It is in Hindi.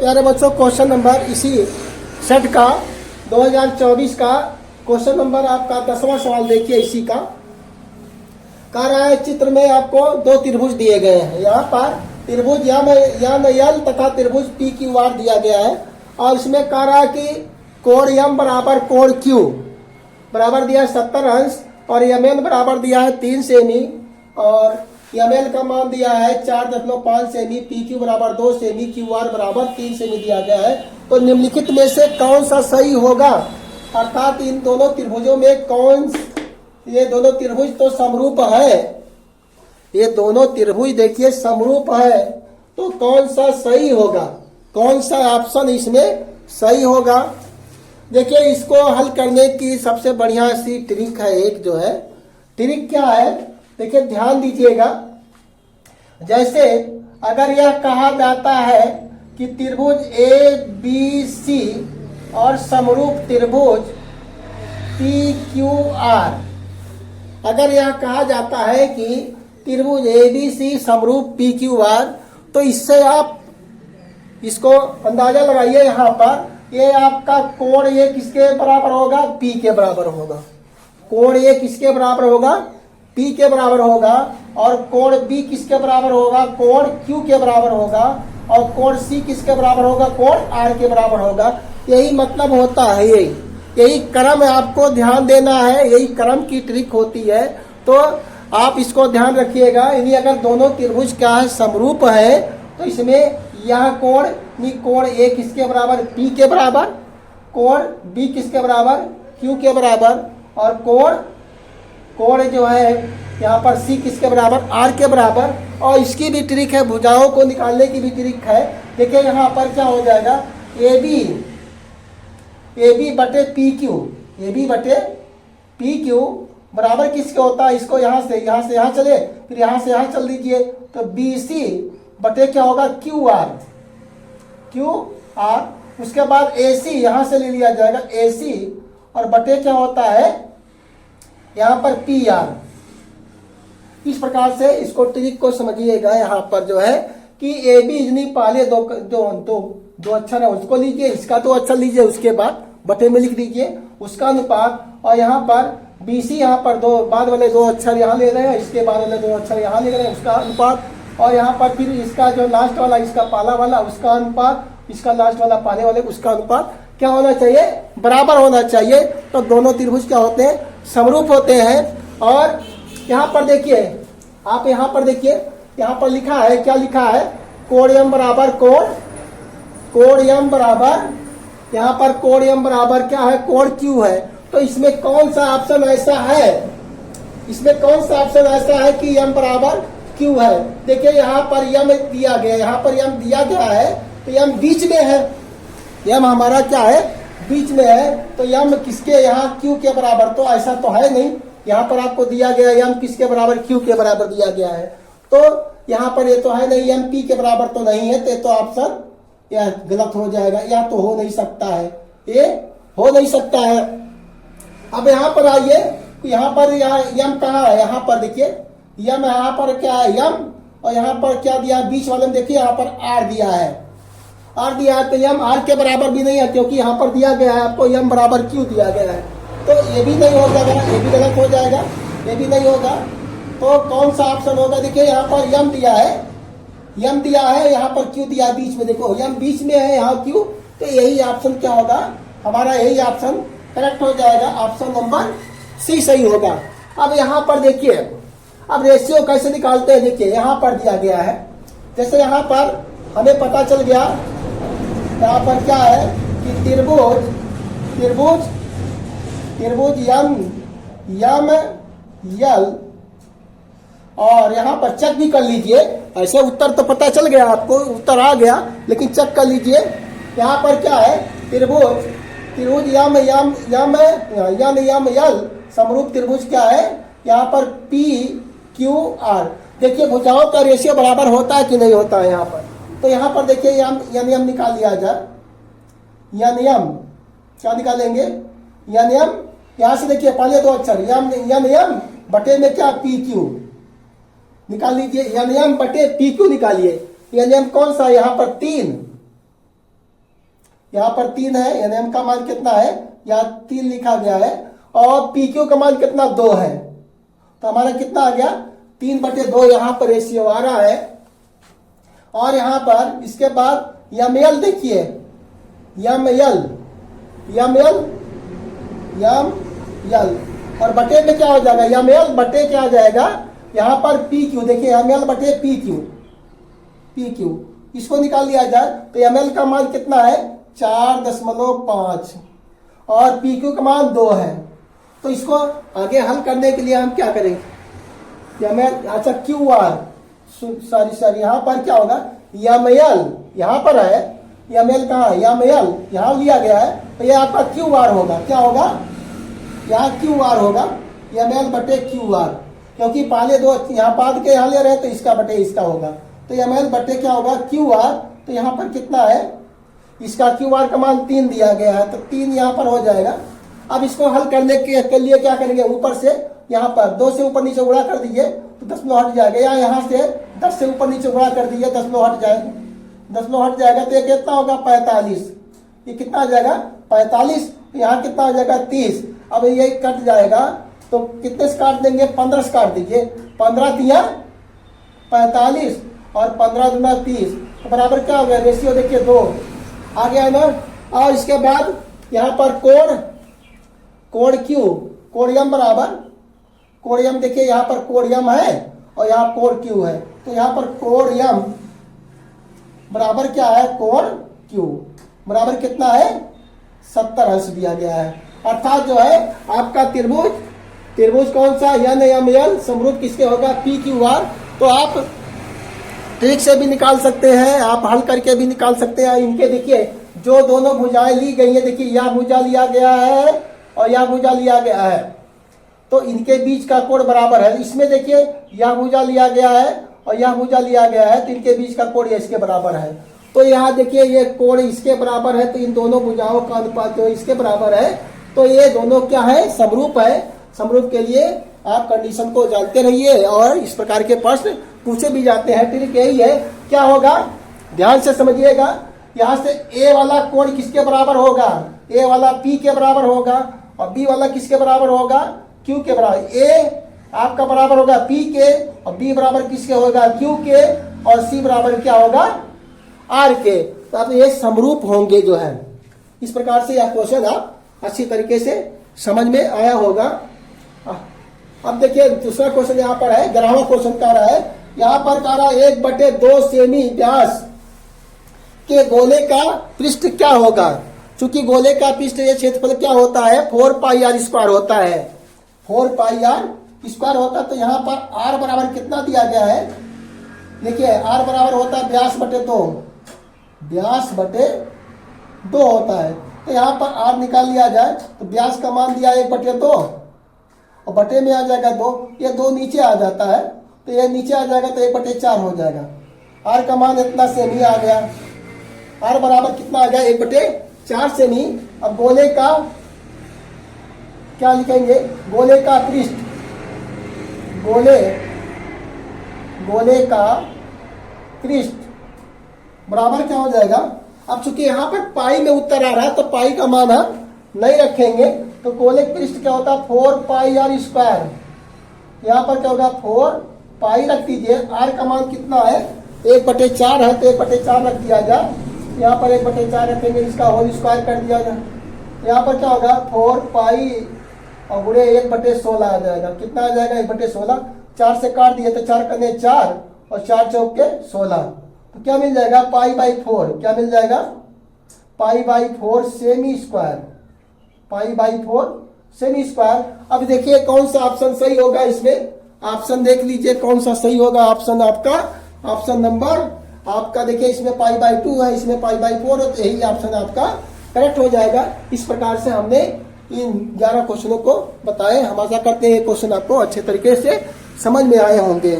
प्यारे बच्चों, क्वेश्चन नंबर इसी सेट का 2024 का क्वेश्चन नंबर आपका 10वां सवाल देखिए। इसी का कह रहा है, चित्र में आपको दो त्रिभुज दिए गए हैं। यहाँ पर त्रिभुज यम यल तथा त्रिभुज पी क्यू आर दिया गया है और इसमें कह रहा है कि कोण यम बराबर कोण क्यू बराबर दिया है 70 अंश और यम एन बराबर दिया है 3 सेमी और यम एल का मान दिया है 4.5 सेमी, पी क्यू बराबर 2 सेमी, क्यू आर बराबर 3 सेमी दिया गया है। तो निम्नलिखित में से कौन सा सही होगा, अर्थात इन दोनों त्रिभुजों में ये दोनों त्रिभुज तो समरूप है, ये दोनों त्रिभुज देखिए समरूप है, तो कौन सा सही होगा, कौन सा ऑप्शन इसमें सही होगा। देखिए, इसको हल करने की सबसे बढ़िया सी ट्रिक है, एक जो है ट्रिक क्या है, देखिए ध्यान दीजिएगा। जैसे अगर यह कहा जाता है कि त्रिभुज ए बी सी और समरूप त्रिभुज पी क्यू आर, अगर यह कहा जाता है कि त्रिभुज ए बी सी समरूप पी क्यू आर, तो इससे आप इसको अंदाजा लगाइए। यहाँ पर ये आपका कोण ये किसके बराबर होगा, पी के बराबर होगा। कोण ये किसके बराबर होगा, पी के बराबर होगा। और कोण बी किसके बराबर होगा, कोण क्यू के बराबर होगा। और कोण सी किसके बराबर होगा, कोण आर के बराबर होगा। यही मतलब होता है, यही क्रम आपको ध्यान देना है, यही क्रम की ट्रिक होती है। तो आप इसको ध्यान रखिएगा। यदि अगर दोनों त्रिभुज क्या है, समरूप है, तो इसमें यह कोण ए किसके बराबर, पी के बराबर, कोण बी किसके बराबर, क्यू के बराबर, और कोण जो है यहाँ पर सी किसके बराबर, आर के बराबर। और इसकी भी ट्रिक है, भुजाओं को निकालने की भी ट्रिक है। देखिए यहाँ पर क्या हो जाएगा, ए बी बटे पी क्यू बराबर किसके होता है, इसको यहाँ से यहाँ चले, फिर यहाँ से यहाँ चल दीजिए, तो बी सी बटे क्या होगा, क्यू आर। उसके बाद ए सी यहाँ से ले लिया जाएगा, ए सी और बटे क्या होता है यहाँ पर पी आर। इस प्रकार से इसको ट्रिक को समझिएगा। यहाँ पर जो है कि ए बी इतनी पहले दो अक्षर है उसको लीजिए, इसका 2 अक्षर लीजिए, उसके बाद बटे में लिख दीजिए उसका अनुपात। और यहाँ पर बी सी यहाँ पर बाद वाले 2 अक्षर यहाँ ले रहे हैं, इसके बाद वाले 2 अक्षर यहाँ ले रहे हैं, उसका अनुपात। और यहाँ पर फिर इसका जो लास्ट वाला, इसका पहला वाला उसका अनुपात, इसका लास्ट वाला पहले वाले उसका अनुपात क्या होना चाहिए, बराबर होना चाहिए। तो दोनों त्रिभुज क्या होते हैं, समरूप होते हैं। और यहाँ पर देखिए, आप यहाँ पर देखिए, यहाँ पर लिखा है, क्या लिखा है, कोण यम बराबर कोण यम बराबर, यहाँ पर कोण यम बराबर क्या है, कोण क्यू है। तो इसमें कौन सा ऑप्शन ऐसा है, इसमें कौन सा ऑप्शन ऐसा है कि यम बराबर क्यू है। देखिए यहाँ पर यम दिया गया, यहाँ पर यम दिया गया है, तो यम बीच में है, यम हमारा क्या है, बीच में है। तो यम किसके यहाँ क्यू के बराबर, तो ऐसा तो है नहीं। यहाँ पर आपको दिया गया यम किसके बराबर, क्यू के बराबर दिया गया है। तो यहाँ पर ये तो है नहीं, यम पी के बराबर तो नहीं है, तो ऑप्शन यह गलत हो जाएगा, यह तो हो नहीं सकता है, ये हो नहीं सकता है। अब यहाँ पर आइए, यहाँ पर यम कहाँ है, यहाँ पर देखिए यम, यहाँ पर क्या है यम, और यहाँ पर क्या दिया है बीच वाले में, देखिए यहाँ पर आर दिया है, तो यम आर के बराबर भी नहीं है, क्योंकि यहाँ पर दिया गया है आपको यम बराबर क्यू दिया गया है। तो ये भी नहीं हो जाएगा, ये भी गलत हो जाएगा, ये भी नहीं होगा। तो कौन सा ऑप्शन होगा, देखिए यहाँ पर यम दिया है, यहाँ पर क्यू दिया है बीच में, देखो यम बीच में है, यहाँ क्यू, तो यही ऑप्शन क्या होगा हमारा, यही ऑप्शन करेक्ट हो जाएगा, ऑप्शन नंबर सी सही होगा। अब यहाँ पर देखिए, अब रेशियो कैसे निकालते हैं, देखिए यहाँ पर दिया गया है, जैसे यहाँ पर हमें पता चल गया, यहाँ पर क्या है कि त्रिभुज यम यल, और यहाँ पर चेक भी कर लीजिए, ऐसे उत्तर तो पता चल गया आपको, उत्तर आ गया, लेकिन चेक कर लीजिए। यहाँ पर क्या है, त्रिभुज यम यल समरूप त्रिभुज क्या है, यहाँ पर पी क्यू आर। देखिए भुजाओं का रेशियो बराबर होता है कि नहीं होता है यहाँ पर। तो यहाँ पर देखिए यम निकाल लिया जाए, यम क्या निकालेंगे, यम यहाँ से देखिए पहले 2 अक्षर यम बटे में क्या, पी क्यू निकाल लीजिए, यम बटे पी क्यू निकालिए। यम कौन सा है, यहाँ पर 3, यहाँ पर 3 है, यानी m का मान कितना है, यहाँ 3 लिखा गया है, और पी क्यू का मान कितना 2 है, तो हमारा कितना आ गया 3/2 यहाँ पर रेशियो आ रहा है। और यहाँ पर इसके बाद एम एल देखिए, एम एल और बटे में क्या हो जाएगा, एम एल बटे क्या आ जाएगा यहाँ पर पी क्यू, देखिए एम एल बटे पी क्यू, इसको निकाल लिया जाए तो एम एल का मान कितना है 4.5 और पी क्यू का मान 2 है। तो इसको आगे हल करने के लिए हम क्या करेंगे, एम एल, अच्छा क्यू आर, सॉरी यहाँ पर क्या होगा, एम एल यहाँ पर है, एम एल कहाँ है, एम एल यहाँ लिया गया है, तो ये आपका क्यू आर होगा, क्या होगा, यहाँ क्यू आर होगा, एम एल बटे क्यू आर, क्योंकि पहले दो यहाँ बाद के यहाँ ले रहे हैं तो इसका बटे इसका होगा, तो एम एल बटे क्या होगा क्यू आर। तो यहाँ पर कितना है, इसका क्यू आर का मान 3 दिया गया है, तो 3 यहाँ पर हो जाएगा। अब इसको हल करने के लिए क्या करेंगे, ऊपर से यहाँ पर 2 से ऊपर नीचे गुणा कर दीजिए तो 10 हट जाएगा, या यहाँ से 10 से ऊपर नीचे गुणा कर दीजिए 10 हट जाएगा, 10 हट जाएगा तो ये कितना होगा 45, ये कितना आ जाएगा 45, यहाँ कितना हो जाएगा 30। अब ये कट जाएगा तो कितने से काट देंगे, 15 से काट दीजिए, 15 तिया 45 और 15 दूना 30, तो बराबर क्या हो गया, रेशियो देखिए 2 आ गया ना। और इसके बाद यहाँ पर कोण क्यू, कोण एम बराबर, कोण एम देखिए यहाँ पर कोण एम है और यहाँ कोण क्यू है, तो यहाँ पर कोण एम बराबर क्या है, कोण क्यू बराबर कितना है 70 अंश दिया गया है। अर्थात जो है आपका त्रिभुज कौन सा, एन एम एल समरूप किसके होगा, पी क्यू आर। तो आप ट्रिक से भी निकाल सकते हैं, आप हल करके भी निकाल सकते हैं। इनके देखिए जो दोनों भुजाएं ली गई है, देखिए यह भुजा लिया गया है और यह भुजा लिया गया है, तो इनके बीच का कोण बराबर है। इसमें देखिए यह भुजा लिया गया है और यह भुजा लिया गया है, तो इनके बीच का कोण इसके बराबर है। तो यहाँ देखिए ये कोण इसके बराबर है, तो इन दोनों भुजाओं का अनुपात जो इसके बराबर है, तो ये दोनों क्या है, समरूप है। समरूप के लिए आप कंडीशन को जानते रहिए और इस प्रकार के प्रश्न पूछे भी जाते हैं। ट्रिक यही है, क्या होगा ध्यान से समझिएगा, यहाँ से ए वाला कोण किसके बराबर होगा, ए वाला पी के बराबर होगा और बी वाला किसके बराबर होगा, क्यू के बराबर। ए आपका बराबर होगा पी के और बी बराबर किसके होगा, क्यू के, और सी बराबर क्या होगा, आर के। तो आप ये समरूप होंगे जो है। इस प्रकार से यह क्वेश्चन आप अच्छी तरीके से समझ में आया होगा। अब देखिए दूसरा क्वेश्चन यहाँ पर है, 11वां क्वेश्चन कह रहा है, यहाँ पर कह रहा है 1/2 सेमी व्यास के गोले का पृष्ठ क्या होगा। चूंकि गोले का पृष्ठ ये क्षेत्रफल क्या होता है, 4πr² होता है, 4πr² होता है। तो यहाँ पर r बराबर कितना दिया गया है, देखिए r बराबर होता है व्यास बटे 2, व्यास बटे 2 होता है। तो यहाँ पर r निकाल लिया जाए तो व्यास का मान दिया 1/2 और बटे में आ जाएगा 2, ये 2 नीचे आ जाता है, तो ये नीचे आ जाएगा तो 1/4 हो जाएगा। r का मान इतना सेमी आ गया, r बराबर कितना आ गया 1/4 सेमी। अब गोले का क्या लिखेंगे, गोले का पृष्ठ, गोले का पृष्ठ बराबर क्या हो जाएगा। अब चूंकि यहाँ पर पाई में उत्तर आ रहा है तो पाई का मान हम नहीं रखेंगे, तो गोले का पृष्ठ क्या होता है 4πr²। यहाँ पर क्या होगा 4π रख दीजिए, r का मान कितना है 1/4 है, तो 1/4 रख दिया जाए। यहाँ पर 1/4 रखेंगे, इसका होल स्क्वायर कर दिया जाए। यहाँ पर क्या होगा 4π और गुणे 1/16 आ जाएगा, कितना आ जाएगा 1/16, 4 से काट दिए तो 4 करने 4 और 4 चौके 16, तो क्या मिल जाएगा π/4, क्या मिल जाएगा π/4 सेमी स्क्वायर, π/4 सेमी स्क्वायर। अब देखिए कौन सा ऑप्शन सही होगा, इसमें ऑप्शन देख लीजिए कौन सा सही होगा। ऑप्शन आपका, ऑप्शन नंबर आपका देखिए इसमें π/2 है, इसमें π/4 है, तो यही ऑप्शन आपका करेक्ट हो जाएगा। इस प्रकार से हमने इन 11 क्वेश्चनों को बताए। हम आशा करते हैं ये क्वेश्चन आपको अच्छे तरीके से समझ में आए होंगे।